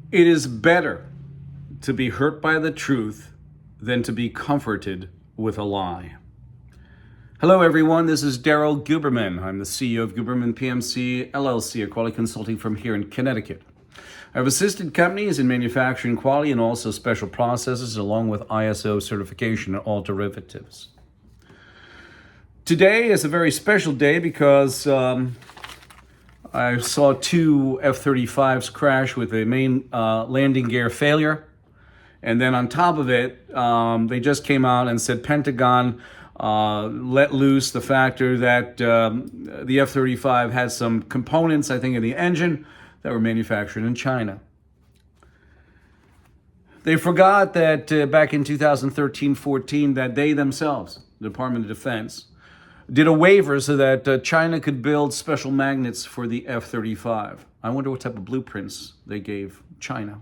It is better to be hurt by the truth than to be comforted with a lie. Hello, everyone. This is Daryl Guberman. I'm the CEO of Guberman PMC LLC, a quality consulting firm here in Connecticut. I've assisted companies in manufacturing quality and also special processes, along with ISO certification and all derivatives. Today is a very special day because I saw two F-35s crash with a main landing gear failure. And then on top of it, they just came out and said Pentagon let loose the factor that the F-35 had some components, I think, in the engine that were manufactured in China. They forgot that back in 2013-14 that they themselves, the Department of Defense, did a waiver so that China could build special magnets for the F-35. I wonder what type of blueprints they gave China.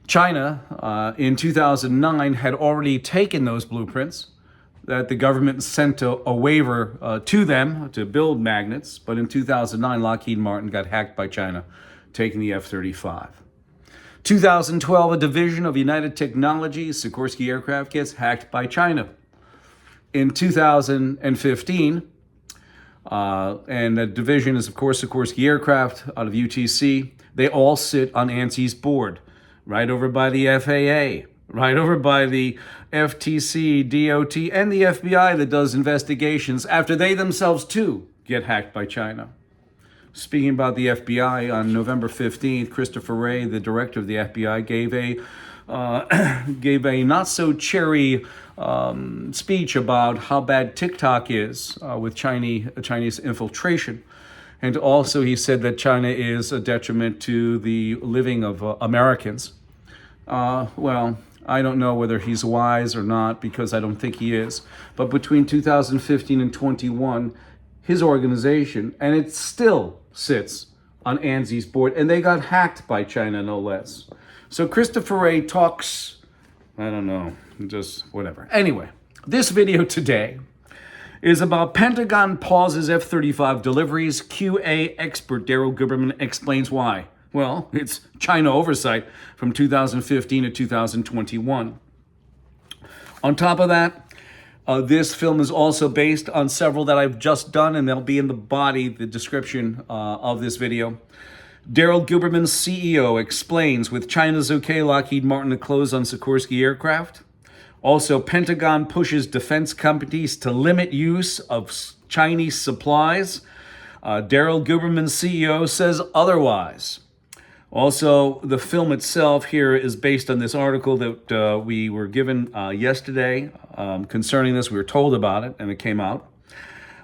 China, in 2009, had already taken those blueprints that the government sent a waiver to them to build magnets. But in 2009, Lockheed Martin got hacked by China, taking the F-35. 2012, a division of United Technologies, Sikorsky Aircraft, gets hacked by China. In 2015, and the division is, of course, Sikorsky Aircraft out of UTC, they all sit on ANSY's board, right over by the FAA, right over by the FTC, DOT, and the FBI that does investigations after they themselves, too, get hacked by China. Speaking about the FBI, on November 15th, Christopher Wray, the director of the FBI, gave a not-so-cherry speech about how bad TikTok is with Chinese infiltration. And also he said that China is a detriment to the living of Americans. Well, I don't know whether he's wise or not, because I don't think he is. But between 2015 and 21, his organization, and it still sits on ANSY's board, and they got hacked by China, no less. So Christopher Wray talks, I don't know, just whatever. Anyway, this video today is about Pentagon pauses F-35 deliveries. QA expert Daryl Guberman explains why. Well, it's China oversight from 2015 to 2021. On top of that, this film is also based on several that I've just done, and they'll be in the body, the description of this video. Daryl Guberman, CEO, explains with China's okay, Lockheed Martin to close on Sikorsky Aircraft. Also, Pentagon pushes defense companies to limit use of Chinese supplies. Daryl Guberman, CEO, says otherwise. Also, the film itself here is based on this article that we were given yesterday concerning this. We were told about it, and it came out.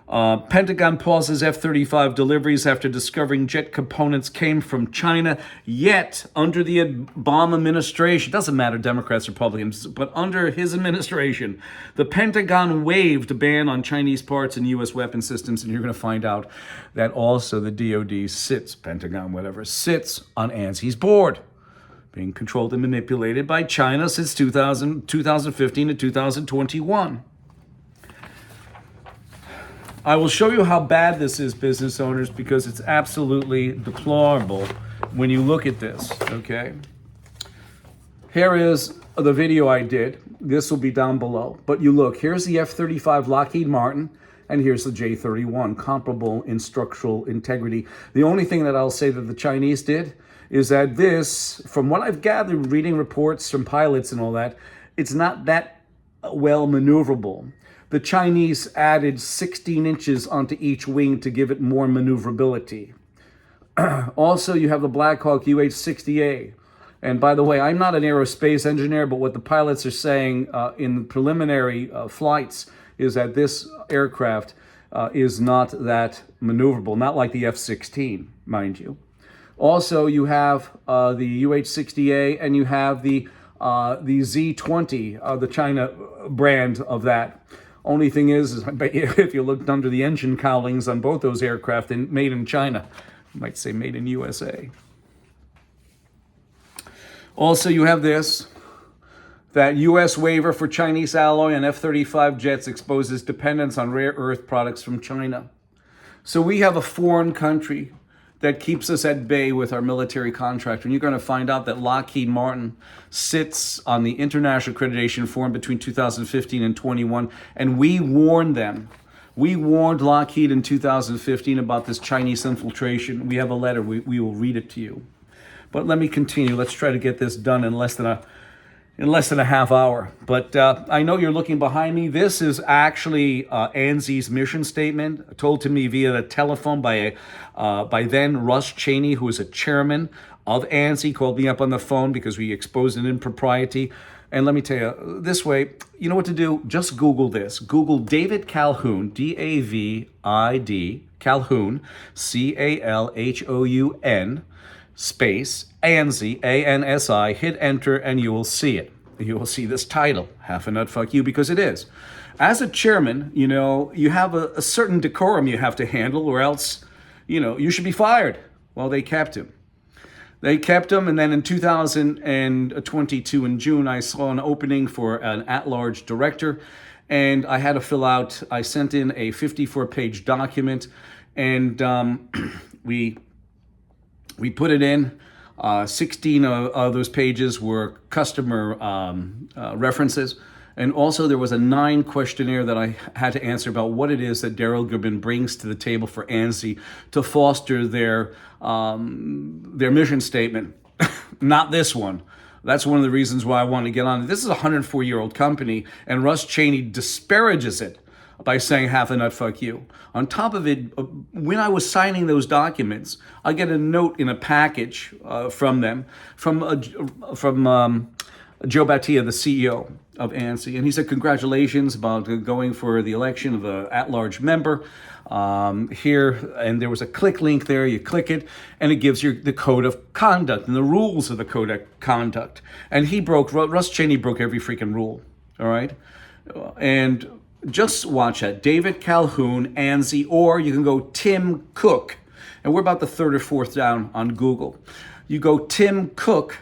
Pentagon pauses F-35 deliveries after discovering jet components came from China. Yet, under the Obama administration, it doesn't matter, Democrats, Republicans, but under his administration, the Pentagon waived a ban on Chinese parts and U.S. weapon systems. And you're going to find out that also the DoD Pentagon, whatever, sits on ANSY's board, being controlled and manipulated by China since 2015 to 2021. I will show you how bad this is, business owners, because it's absolutely deplorable when you look at this, okay? Here is the video I did. This will be down below. But you look, here's the F-35 Lockheed Martin, and here's the J-31, comparable in structural integrity. The only thing that I'll say that the Chinese did is that this, from what I've gathered, reading reports from pilots and all that, it's not that well maneuverable. The Chinese added 16 inches onto each wing to give it more maneuverability. Also, you have the Black Hawk UH-60A. And by the way, I'm not an aerospace engineer, but what the pilots are saying in the preliminary flights is that this aircraft is not that maneuverable, not like the F-16, mind you. Also, you have the UH-60A, and you have the Z-20, the China brand of that. Only thing is if you looked under the engine cowlings on both those aircraft and made in China, you might say made in USA. Also, you have this, that U.S. waiver for Chinese alloy and F-35 jets exposes dependence on rare earth products from China. So we have a foreign country that keeps us at bay with our military contractor. And you're going to find out that Lockheed Martin sits on the international accreditation form between 2015 and 21. And we warned them. We warned Lockheed in 2015 about this Chinese infiltration. We have a letter. We will read it to you. But let me continue. Let's try to get this done in less than a half hour. But I know you're looking behind me. This is actually ANSI's mission statement, told to me via the telephone by then Russ Cheney, who is a chairman of ANSI, called me up on the phone because we exposed an impropriety. And let me tell you, this way, you know what to do? Just Google this. Google David Calhoun, D-A-V-I-D, Calhoun, C-A-L-H-O-U-N, space, ANSI, A-N-S-I, hit enter, and you will see it. You will see this title, Half a Nut Fuck You, because it is. As a chairman, you know, you have a certain decorum you have to handle, or else, you know, you should be fired. Well, they kept him. They kept him, and then in 2022, in June, I saw an opening for an at-large director, and I had to fill out, I sent in a 54-page document, and we put it in. 16 of those pages were customer references. And also there was a 9 questionnaire that I had to answer about what it is that Daryl Guberman brings to the table for ANSI to foster their mission statement. Not this one. That's one of the reasons why I want to get on it. This is a 104-year-old company, and Russ Cheney disparages it by saying half a nut fuck you. On top of it, when I was signing those documents, I get a note in a package from them, from Joe Battia, the CEO of ANSI, and he said, congratulations about going for the election of an at-large member here, and there was a click link there. You click it, and it gives you the code of conduct and the rules of the code of conduct. And Russ Cheney broke every freaking rule, all right? And just watch that. David Calhoun, ANSI, or you can go Tim Cook. And we're about the 3rd or 4th down on Google. You go Tim Cook,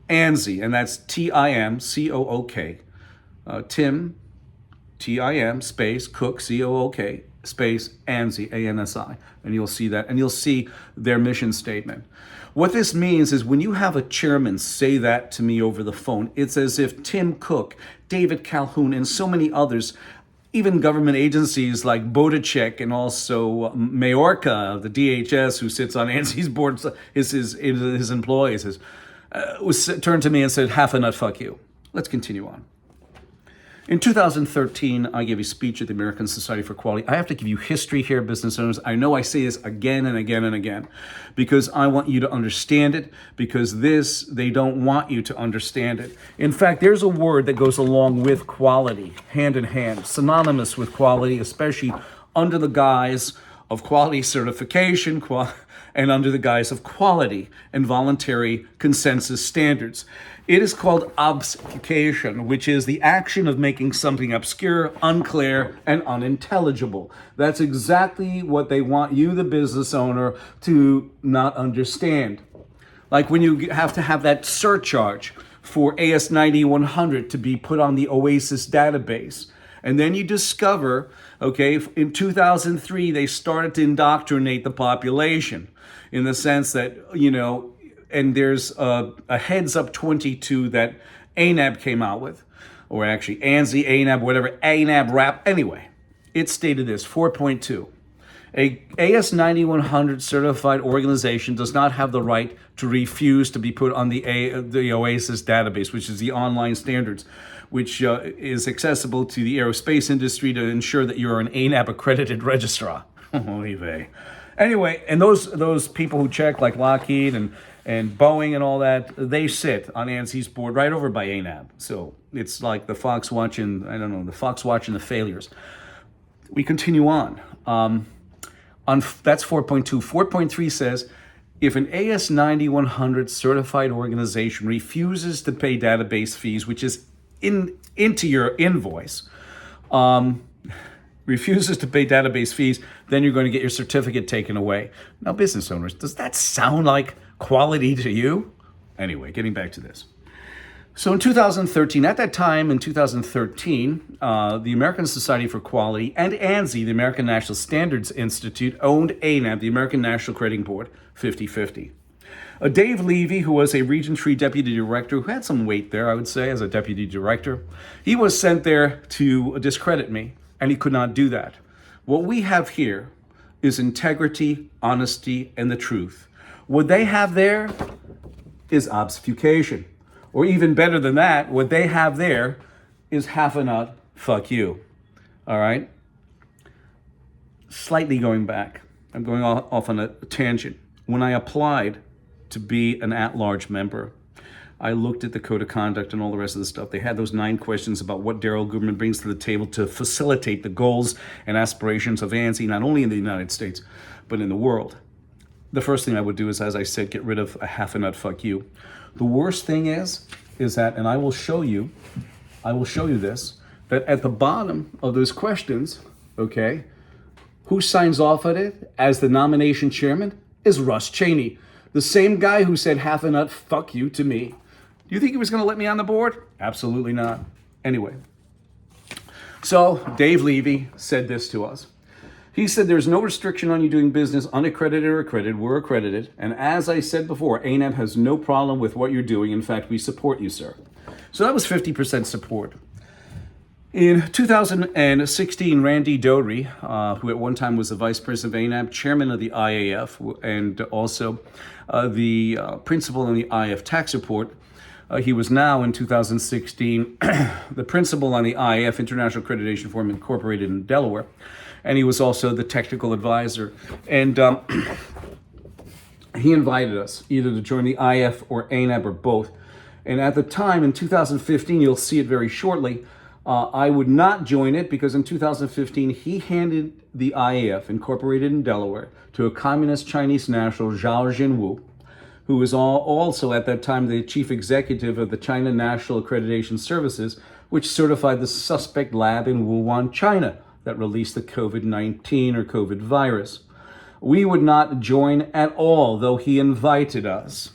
ANSI, and that's T-I-M-C-O-O-K. Tim, T-I-M, space, Cook, C-O-O-K, space, ANSI, A-N-S-I. And you'll see that. And you'll see their mission statement. What this means is when you have a chairman say that to me over the phone, it's as if Tim Cook, David Calhoun, and so many others, even government agencies like Bodacek and also Mayorka, the DHS, who sits on ANSI's board, his employees, was turned to me and said, half a nut, fuck you. Let's continue on. In 2013, I gave a speech at the American Society for Quality. I have to give you history here, business owners. I know I say this again and again and again because I want you to understand it, because they don't want you to understand it. In fact, there's a word that goes along with quality, hand in hand, synonymous with quality, especially under the guise of quality certification, and under the guise of quality and voluntary consensus standards. It is called obfuscation, which is the action of making something obscure, unclear, and unintelligible. That's exactly what they want you, the business owner, to not understand. Like when you have to have that surcharge for AS9100 to be put on the OASIS database. And then you discover, okay, in 2003, they started to indoctrinate the population in the sense that, you know, and there's a heads up 22 that ANAB came out with, or actually ANSI, ANAB, whatever, ANAB wrap. Anyway, it stated this, 4.2. A AS9100 certified organization does not have the right to refuse to be put on the OASIS database, which is the online standards, which is accessible to the aerospace industry to ensure that you're an ANAB accredited registrar. Anyway, and those people who check, like Lockheed and Boeing and all that, they sit on ANSI's board right over by ANAB. So it's like the fox watching, the fox watching the failures. We continue on. That's 4.2. 4.3 says, if an AS9100 certified organization refuses to pay database fees, which is into your invoice, refuses to pay database fees, then you're going to get your certificate taken away. Now, business owners, does that sound like quality to you? Anyway, getting back to this. So in 2013, at that time in 2013, the American Society for Quality and ANSI, the American National Standards Institute, owned ANAB, the American National Crediting Board, 50-50. Dave Levy, who was a Region 3 Deputy Director, who had some weight there, I would say, as a Deputy Director, he was sent there to discredit me, and he could not do that. What we have here is integrity, honesty, and the truth. What they have there is obfuscation. Or even better than that, what they have there is half a nut, fuck you. All right? Slightly going back, I'm going off on a tangent. When I applied to be an at-large member, I looked at the code of conduct and all the rest of the stuff. They had those 9 questions about what Daryl Guberman brings to the table to facilitate the goals and aspirations of ANSI, not only in the United States, but in the world. The first thing I would do is, as I said, get rid of a half a nut, fuck you. The worst thing is that, and I will show you this, that at the bottom of those questions, okay, who signs off on it as the nomination chairman is Russ Cheney, the same guy who said half a nut, fuck you to me. Do you think he was going to let me on the board? Absolutely not. Anyway, so Dave Levy said this to us. He said there's no restriction on you doing business unaccredited or accredited. We're accredited. And as I said before, ANAB has no problem with what you're doing. In fact, we support you, sir. So that was 50% support. In 2016, Randy Doty, who at one time was the vice president of ANAB, chairman of the IAF, and also the principal in the IAF tax report, he was now in 2016 the principal on the IAF, International Accreditation Forum Incorporated in Delaware. And he was also the technical advisor. And he invited us either to join the IF or ANAB or both. And at the time, in 2015, you'll see it very shortly, I would not join it because in 2015, he handed the IAF, incorporated in Delaware, to a communist Chinese national, Zhao Jinwu, who was also at that time the chief executive of the China National Accreditation Services, which certified the suspect lab in Wuhan, China, that released the COVID-19 or COVID virus. We would not join at all, though he invited us.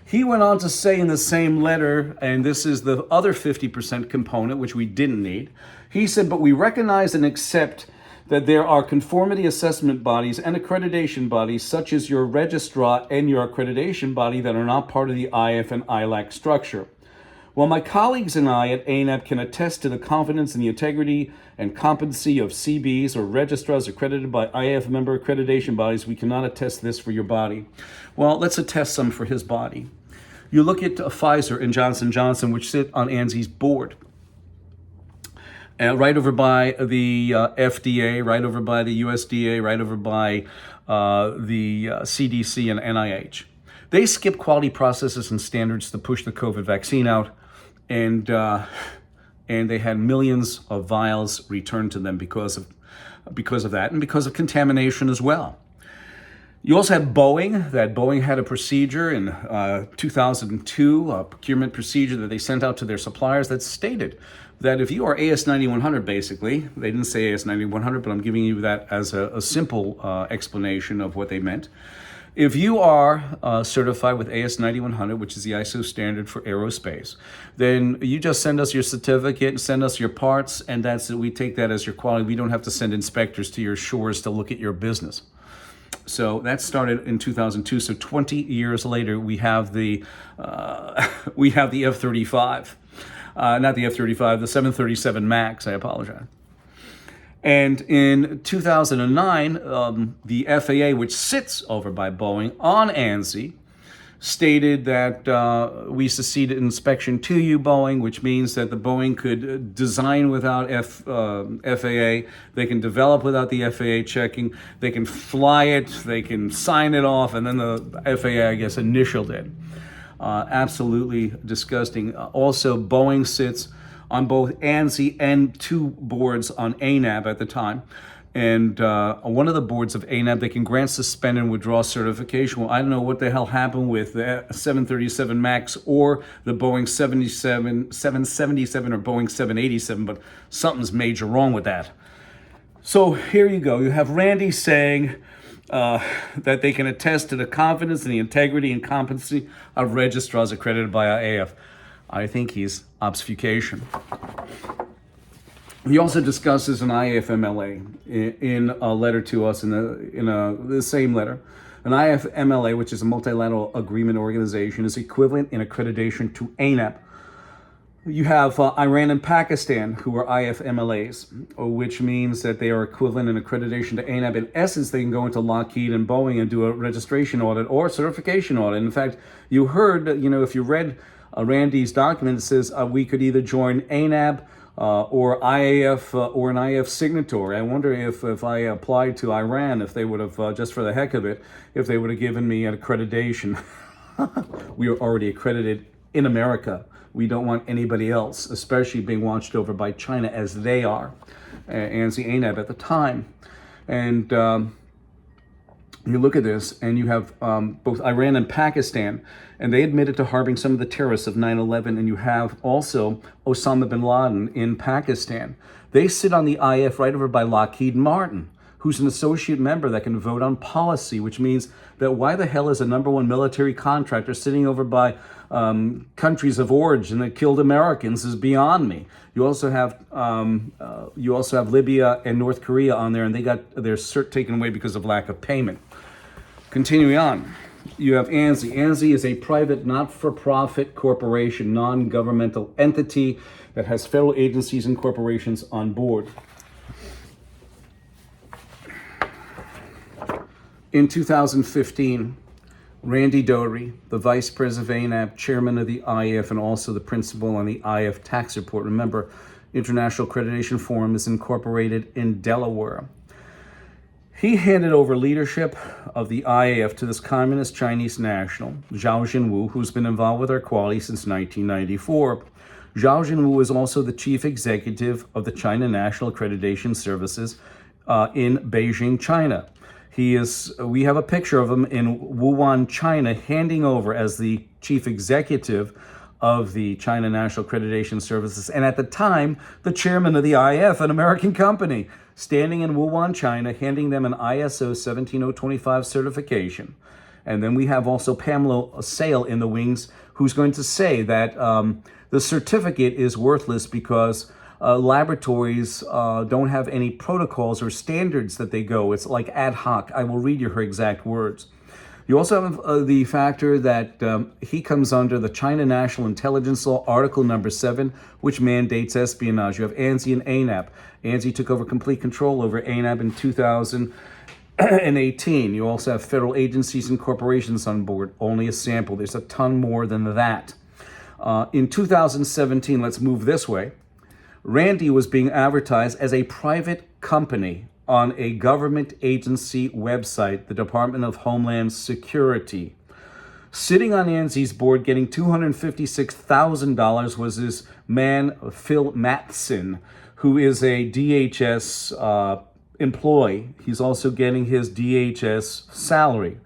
He went on to say in the same letter, and this is the other 50% component, which we didn't need. He said, but we recognize and accept that there are conformity assessment bodies and accreditation bodies, such as your registrar and your accreditation body, that are not part of the IF and ILAC structure. While my colleagues and I at ANAB can attest to the confidence in the integrity and competency of CBs or registrars accredited by IAF member accreditation bodies, we cannot attest this for your body. Well, let's attest some for his body. You look at Pfizer and Johnson & Johnson, which sit on ANSI's board, right over by the FDA, right over by the USDA, right over by the CDC and NIH. They skip quality processes and standards to push the COVID vaccine out, and they had millions of vials returned to them because of that, and because of contamination as well. You also had Boeing. That Boeing had a procedure in 2002, a procurement procedure that they sent out to their suppliers that stated that if you are AS9100, basically, they didn't say AS9100, but I'm giving you that as a simple explanation of what they meant. If you are certified with AS9100, which is the ISO standard for aerospace, then you just send us your certificate, send us your parts, and that's it. We take that as your quality. We don't have to send inspectors to your shores to look at your business. So that started in 2002. So 20 years later, we have the F-35, not the F-35, the 737 MAX. I apologize. And in 2009, the FAA, which sits over by Boeing on ANSI, stated that we succeeded inspection to you, Boeing, which means that the Boeing could design without FAA, they can develop without the FAA checking, they can fly it, they can sign it off, and then the FAA, I guess, initialed it. Absolutely disgusting. Also, Boeing sits on both ANSI and 2 boards on ANAB at the time. And on one of the boards of ANAB, they can grant, suspend, and withdraw certification. Well, I don't know what the hell happened with the 737 MAX or the Boeing 777 or Boeing 787, but something's major wrong with that. So here you go. You have Randy saying that they can attest to the confidence and the integrity and competency of registrars accredited by IAF. I think he's obfuscation. He also discusses an IFMLA in a letter to us in the same letter. An IFMLA, which is a multilateral agreement organization, is equivalent in accreditation to ANAP. You have Iran and Pakistan, who are IFMLAs, which means that they are equivalent in accreditation to ANAP. In essence, they can go into Lockheed and Boeing and do a registration audit or certification audit. In fact, you heard, if you read Randy's document, it says we could either join ANAP or IAF or an IAF signatory. I wonder if I applied to Iran, if they would have, just for the heck of it, if they would have given me an accreditation. We are already accredited in America. We don't want anybody else, especially being watched over by China as they are, ANSI ANAB at the time. And you look at this, and you have both Iran and Pakistan, and they admitted to harboring some of the terrorists of 9/11, and you have also Osama bin Laden in Pakistan. They sit on the IF right over by Lockheed Martin, who's an associate member that can vote on policy, which means that why the hell is a number one military contractor sitting over by countries of origin that killed Americans is beyond me. You also have Libya and North Korea on there, and they got their cert taken away because of lack of payment. Continuing on, you have ANSI. ANSI is a private, not-for-profit corporation, non-governmental entity that has federal agencies and corporations on board. In 2015, Randy Doherty, the vice president of ANAP, chairman of the IF, and also the principal on the IF tax report. Remember, International Accreditation Forum is incorporated in Delaware. He handed over leadership of the IAF to this communist Chinese national, Zhao Jinwu, who's been involved with our quality since 1994. Zhao Jinwu is also the chief executive of the China National Accreditation Services in Beijing, China. We have a picture of him in Wuhan, China, handing over as the chief executive of the China National Accreditation Services, and at the time, the chairman of the IF, an American company, standing in Wuhan, China, handing them an ISO 17025 certification. And then we have also Pamela Sale in the wings, who's going to say that the certificate is worthless because laboratories don't have any protocols or standards that they go. It's like ad hoc. I will read you her exact words. You also have the factor that he comes under the China National Intelligence Law, Article number 7, which mandates espionage. You have ANSI and ANAP. ANSI took over complete control over ANAP in 2018. You also have federal agencies and corporations on board. Only a sample. There's a ton more than that. In 2017, let's move this way. Randy was being advertised as a private company on a government agency website, the Department of Homeland Security. Sitting on ANSI's board, getting $256,000 was this man, Phil Matheson, who is a DHS employee. He's also getting his DHS salary.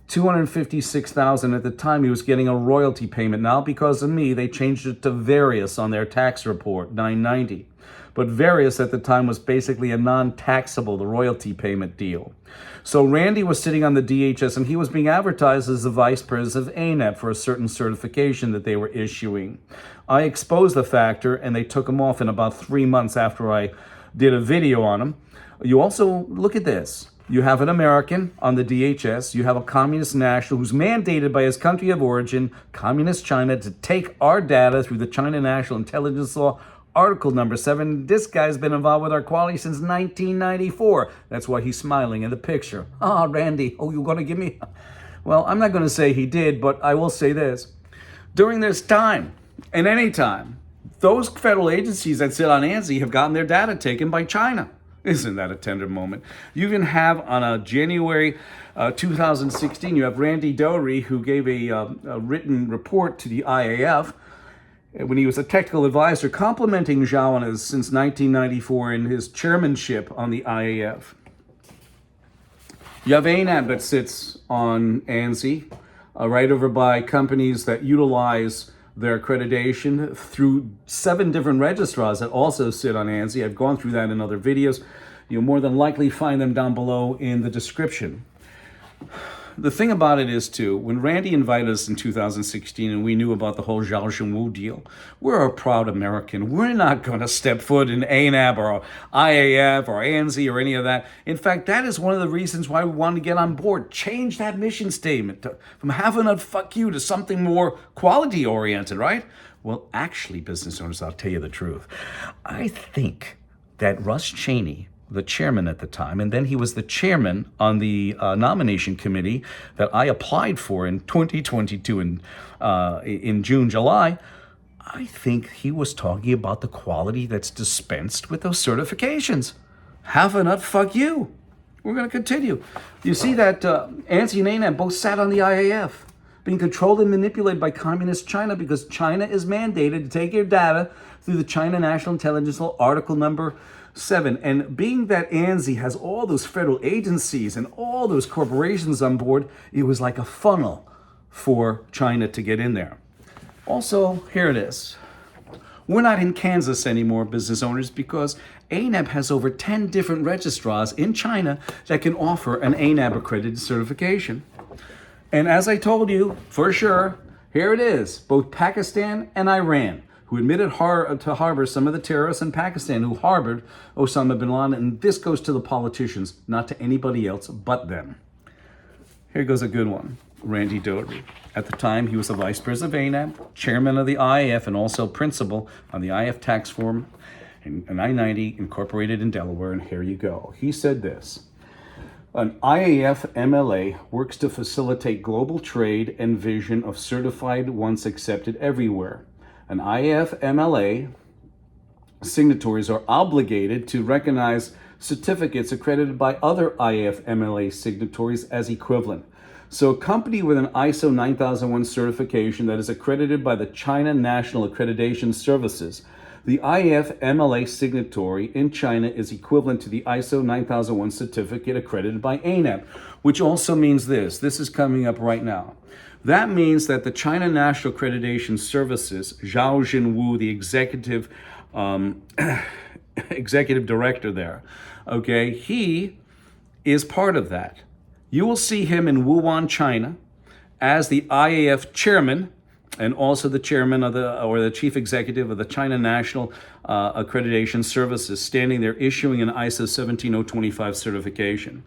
$256,000 at the time. He was getting a royalty payment. Now, because of me, they changed it to various on their tax report, $990. But various at the time was basically a non-taxable, the royalty payment deal. So Randy was sitting on the DHS, and he was being advertised as the vice president of ANAP for a certain certification that they were issuing. I exposed the factor, and they took him off in about 3 months after I did a video on him. You also, look at this. You have an American on the DHS. You have a communist national who's mandated by his country of origin, Communist China, to take our data through the China National Intelligence Law, Article number 7. This guy's been involved with our quality since 1994. That's why he's smiling in the picture. Randy, you're going to give me... Well, I'm not going to say he did, but I will say this. During this time, and any time, those federal agencies that sit on ANSI have gotten their data taken by China. Isn't that a tender moment? You even have on a January 2016, you have Randy Doherty, who gave a written report to the IAF when he was a technical advisor, complimenting Zhao on his, since 1994 in his chairmanship on the IAF. You have ANAB that sits on ANSI, right over by companies that utilize their accreditation through 7 different registrars that also sit on ANSI. I've gone through that in other videos. You'll more than likely find them down below in the description. the thing about it is, too, when Randy invited us in 2016 and we knew about the whole Zhao Zhenwu deal, we're a proud American. We're not going to step foot in ANAB or IAF or ANZ or any of that. In fact, that is one of the reasons why we wanted to get on board. Change that mission statement from having a fuck you to something more quality-oriented, right? Well, actually, business owners, I'll tell you the truth. I think that Russ Cheney, the chairman at the time, and then he was the chairman on the nomination committee that I applied for in 2022 in June, July. I think he was talking about the quality that's dispensed with those certifications. Have a nut, fuck you. We're going to continue. You see that ANSI and ANAB both sat on the IAF, being controlled and manipulated by communist China because China is mandated to take your data through the China National Intelligence Law, Article number 7. And being that ANSI has all those federal agencies and all those corporations on board, it was like a funnel for China to get in there. Also, here it is. We're not in Kansas anymore, business owners, because ANAB has over 10 different registrars in China that can offer an ANAB accredited certification. And as I told you, for sure, here it is, both Pakistan and Iran, who admitted to harbor some of the terrorists in Pakistan who harbored Osama bin Laden. And this goes to the politicians, not to anybody else but them. Here goes a good one. Randy Doherty. At the time, he was the vice president of ANAB, chairman of the IAF, and also principal on the IAF tax form in I-90 incorporated in Delaware. And here you go. He said this. An IAF MLA works to facilitate global trade and vision of certified once accepted everywhere. An IAF MLA signatories are obligated to recognize certificates accredited by other IAF MLA signatories as equivalent. So a company with an ISO 9001 certification that is accredited by the China National Accreditation Services, the IAF MLA signatory in China is equivalent to the ISO 9001 certificate accredited by ANAB, which also means this is coming up right now. That means that the China National Accreditation Services, Zhao Zhenwu, the executive director there, okay, he is part of that. You will see him in Wuhan, China, as the IAF chairman and also the chairman of the chief executive of the China National Accreditation Services, standing there issuing an ISO 17025 certification.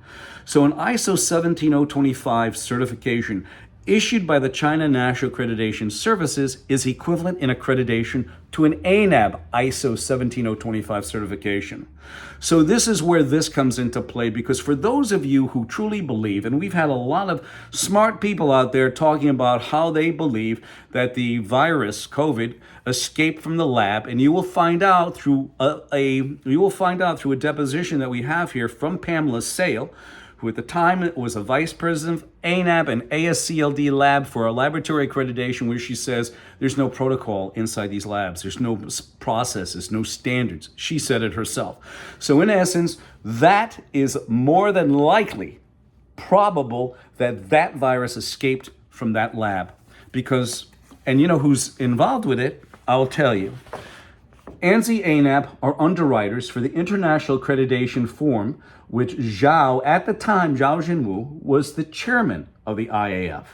So an ISO 17025 certification issued by the China National Accreditation Services is equivalent in accreditation to an ANAB ISO 17025 certification. So this is where this comes into play, because for those of you who truly believe, and we've had a lot of smart people out there talking about how they believe that the virus, COVID, escaped from the lab, and you will find out through a deposition that we have here from Pamela Sale, who at the time was a vice president of ANAB and ASCLD lab for a laboratory accreditation, where she says there's no protocol inside these labs. There's no processes, no standards. She said it herself. So in essence, that is more than likely probable that that virus escaped from that lab. Because, and you know who's involved with it? I'll tell you. ANSI ANAB are underwriters for the International Accreditation Forum, which Zhao, at the time, Zhao Zhenwu, was the chairman of the IAF.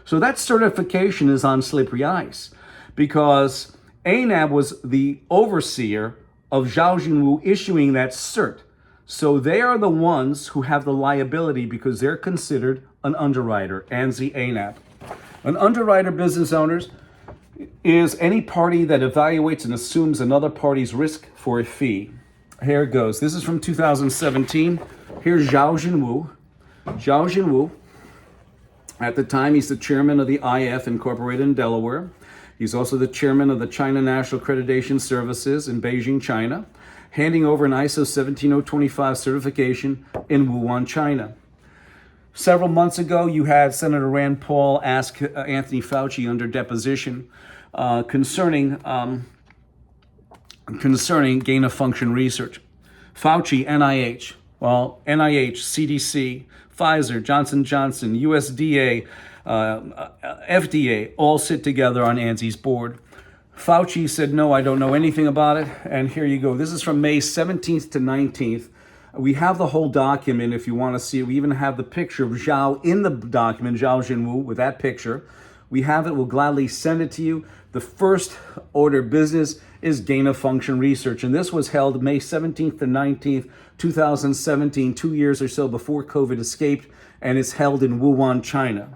So that certification is on slippery ice, because ANAB was the overseer of Zhao Zhenwu issuing that cert. So they are the ones who have the liability because they're considered an underwriter, ANSI ANAB. An underwriter, business owners, is any party that evaluates and assumes another party's risk for a fee. Here it goes. This is from 2017. Here's Zhao Zhenwu. Zhao Zhenwu, at the time, he's the chairman of the IF Incorporated in Delaware. He's also the chairman of the China National Accreditation Services in Beijing, China, handing over an ISO 17025 certification in Wuhan, China. Several months ago, you had Senator Rand Paul ask Anthony Fauci under deposition concerning gain-of-function research. Fauci, NIH, NIH, CDC, Pfizer, Johnson & Johnson, USDA, FDA, all sit together on ANSI's board. Fauci said, no, I don't know anything about it. And here you go. This is from May 17th to 19th. We have the whole document if you want to see it. We even have the picture of Zhao in the document, Zhao Jinwu, with that picture. We have it. We'll gladly send it to you. The first order of business is gain-of-function research. And this was held May 17th to 19th, 2017, 2 years or so before COVID escaped. And it's held in Wuhan, China.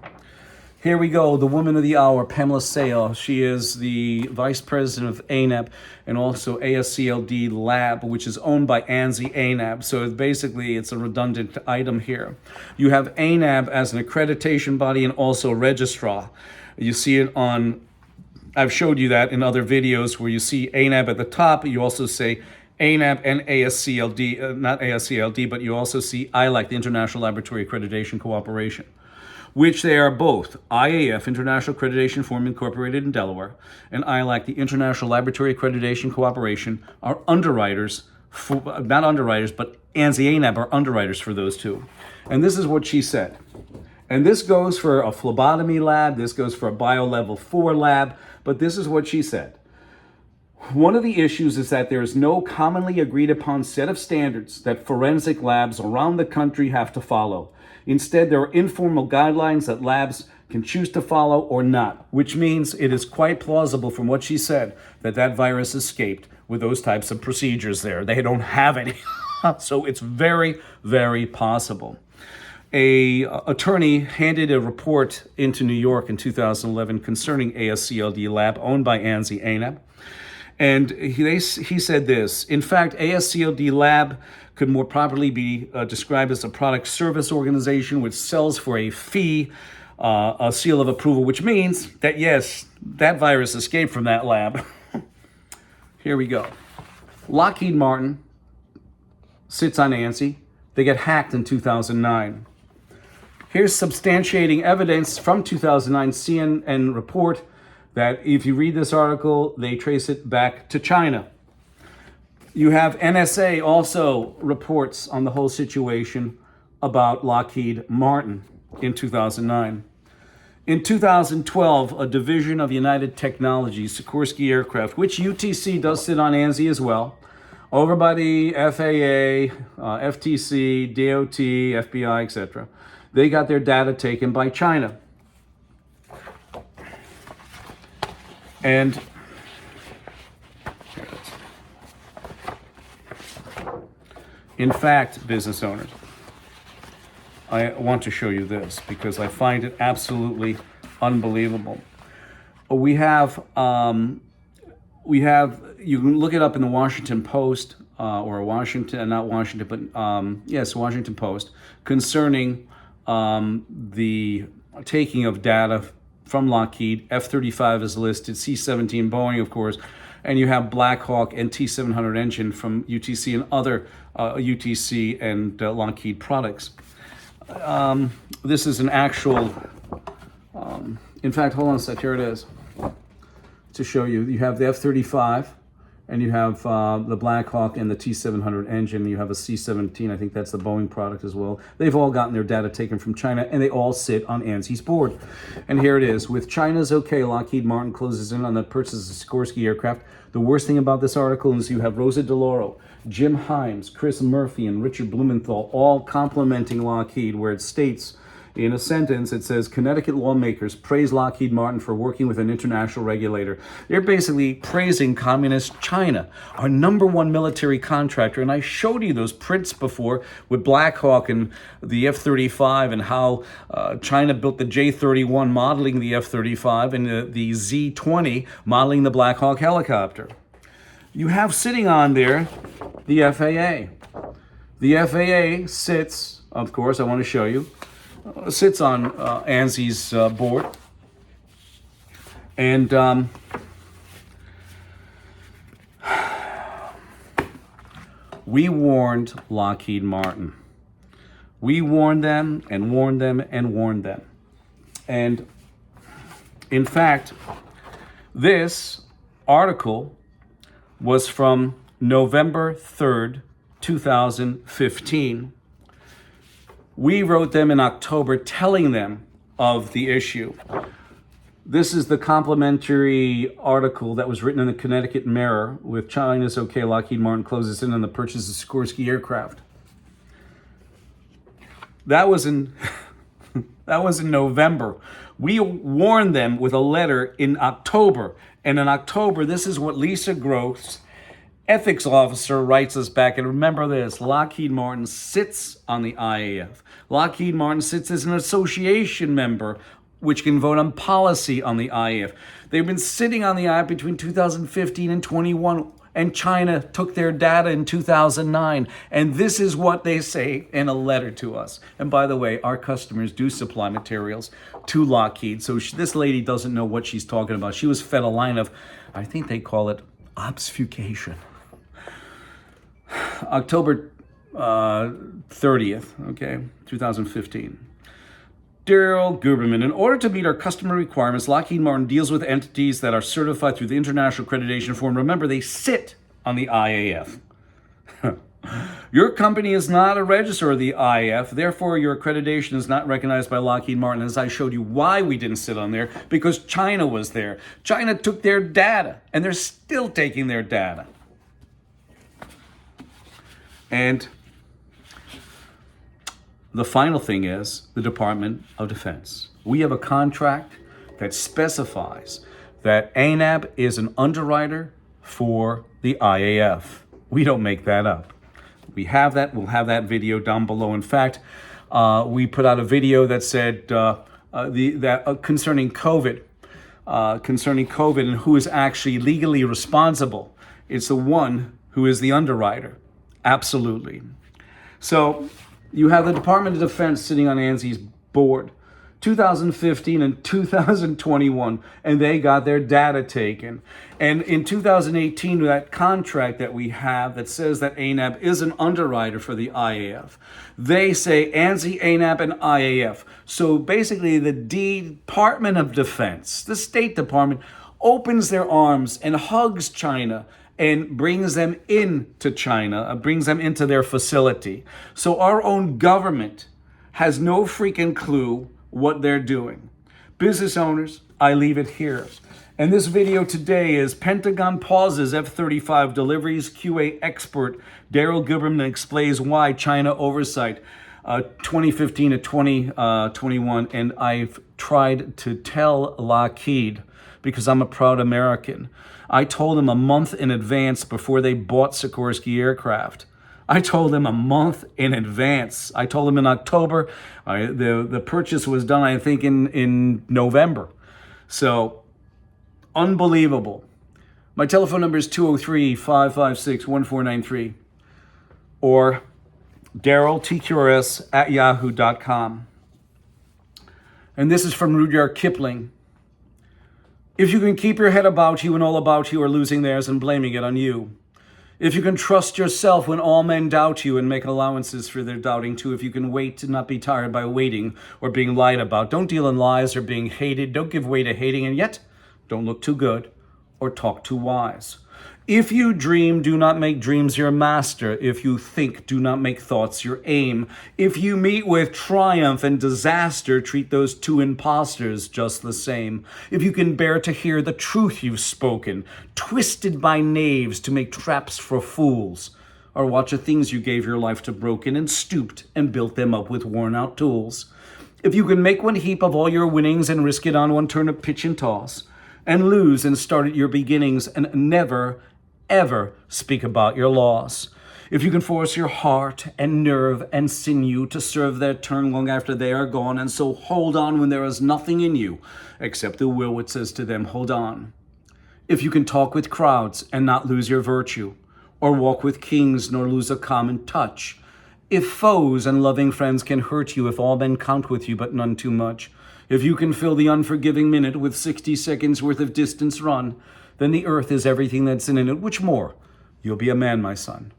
Here we go, the woman of the hour, Pamela Sale. She is the vice president of ANAB and also ASCLD Lab, which is owned by ANSI ANAB. So it's a redundant item here. You have ANAB as an accreditation body and also a registrar. You see it on, I've showed you that in other videos where you see ANAB at the top. You also say ANAB and ASCLD, not ASCLD, but you also see ILAC, the International Laboratory Accreditation Cooperation, which they are both. IAF, International Accreditation Forum Incorporated in Delaware, and ILAC, the International Laboratory Accreditation Cooperation, are underwriters, not underwriters, but ANSI ANAB are underwriters for those two. And this is what she said. And this goes for a phlebotomy lab, this goes for a bio level 4 lab, but this is what she said. One of the issues is that there is no commonly agreed upon set of standards that forensic labs around the country have to follow. Instead, there are informal guidelines that labs can choose to follow or not, which means it is quite plausible from what she said that that virus escaped with those types of procedures there. They don't have any. So it's very, very possible. A attorney handed a report into New York in 2011 concerning ASCLD Lab owned by ANSI ANAB. And he said this: in fact, ASCLD Lab could more properly be described as a product service organization which sells for a fee, a seal of approval, which means that, yes, that virus escaped from that lab. Here we go. Lockheed Martin sits on ANSI. They get hacked in 2009. Here's substantiating evidence from 2009 CNN report that if you read this article, they trace it back to China. You have NSA also reports on the whole situation about Lockheed Martin in 2009. In 2012, a division of United Technologies, Sikorsky Aircraft, which UTC does sit on ANSI as well, over by the FAA, FTC, DOT, FBI, etc., they got their data taken by China. And in fact, business owners, I want to show you this because I find it absolutely unbelievable. We have, you can look it up in the Washington Post Washington Post, concerning the taking of data from Lockheed. F-35 is listed, C-17 Boeing, of course, and you have Black Hawk and T-700 engine from UTC and other UTC and Lockheed products. This is an actual, in fact, hold on a sec, here it is, to show you. You have the F-35, and you have the Black Hawk and the T-700 engine. You have a C-17, I think that's the Boeing product as well. They've all gotten their data taken from China, and they all sit on ANSI's board. And here it is. With China's okay, Lockheed Martin closes in on the purchase of Sikorsky Aircraft. The worst thing about this article is you have Rosa DeLauro, Jim Himes, Chris Murphy, and Richard Blumenthal all complimenting Lockheed, where it states, in a sentence, it says, Connecticut lawmakers praise Lockheed Martin for working with an international regulator. They're basically praising communist China, our number one military contractor. And I showed you those prints before with Black Hawk and the F-35 and how China built the J-31 modeling the F-35 and the Z-20 modeling the Black Hawk helicopter. You have sitting on there the FAA. The FAA sits, of course, I want to show you, sits on ANSI's board. And we warned Lockheed Martin. We warned them and warned them and warned them. And in fact, this article was from November 3rd, 2015. We wrote them in October telling them of the issue. This is the complimentary article that was written in the Connecticut Mirror with China's okay, Lockheed Martin closes in on the purchase of Sikorsky Aircraft. That was in that was in November. We warned them with a letter in October. And in October, this is what Lisa Gross, ethics officer, writes us back. And remember this, Lockheed Martin sits on the IAF. Lockheed Martin sits as an association member which can vote on policy on the IAF. They've been sitting on the IAF between 2015 and 21, and China took their data in 2009. And this is what they say in a letter to us. And by the way, our customers do supply materials to Lockheed. So this lady doesn't know what she's talking about. She was fed a line of, I think they call it obfuscation. October 30th, okay, 2015. Daryl Guberman, in order to meet our customer requirements, Lockheed Martin deals with entities that are certified through the International Accreditation Forum. Remember, they sit on the IAF. Your company is not a registrar of the IAF, therefore your accreditation is not recognized by Lockheed Martin. As I showed you why we didn't sit on there, because China was there. China took their data, and they're still taking their data. And the final thing is the Department of Defense. We have a contract that specifies that ANAB is an underwriter for the IAF. We don't make that up. We have that. We'll have that video down below. In fact, we put out a video that said concerning COVID and who is actually legally responsible. It's the one who is the underwriter. Absolutely. So you have the Department of Defense sitting on ANSI's board, 2015 and 2021, and they got their data taken. And in 2018, that contract that we have that says that ANAB is an underwriter for the IAF, they say ANSI, ANAB, and IAF. So basically the Department of Defense, the State Department, opens their arms and hugs China and brings them into China, brings them into their facility. So our own government has no freaking clue what they're doing. Business owners, I leave it here. And this video today is Pentagon pauses F-35 deliveries. QA expert Daryl Guberman explains why China oversight 2015 to 2021. And I've tried to tell Lockheed, because I'm a proud American, I told them a month in advance before they bought Sikorsky Aircraft. I told them a month in advance. I told them in October. The purchase was done, I think, in November. So, unbelievable. My telephone number is 203-556-1493 or daryltqrs@yahoo.com. And this is from Rudyard Kipling. If you can keep your head about you when all about you are losing theirs and blaming it on you. If you can trust yourself when all men doubt you and make allowances for their doubting too. If you can wait and not be tired by waiting or being lied about. Don't deal in lies or being hated. Don't give way to hating, and yet don't look too good or talk too wise. If you dream, do not make dreams your master. If you think, do not make thoughts your aim. If you meet with triumph and disaster, treat those two impostors just the same. If you can bear to hear the truth you've spoken, twisted by knaves to make traps for fools, or watch the things you gave your life to broken and stooped and built them up with worn-out tools. If you can make one heap of all your winnings and risk it on one turn of pitch and toss, and lose and start at your beginnings and never ever speak about your loss. If you can force your heart and nerve and sinew to serve their turn long after they are gone, and so hold on when there is nothing in you except the will which says to them, hold on. If you can talk with crowds and not lose your virtue, or walk with kings nor lose a common touch. If foes and loving friends can hurt you, if all men count with you but none too much. If you can fill the unforgiving minute with 60 seconds worth of distance run, then the earth is everything that's in it. Which more? You'll be a man, my son.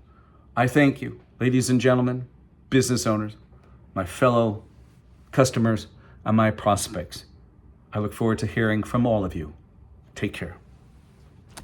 I thank you, ladies and gentlemen, business owners, my fellow customers, and my prospects. I look forward to hearing from all of you. Take care.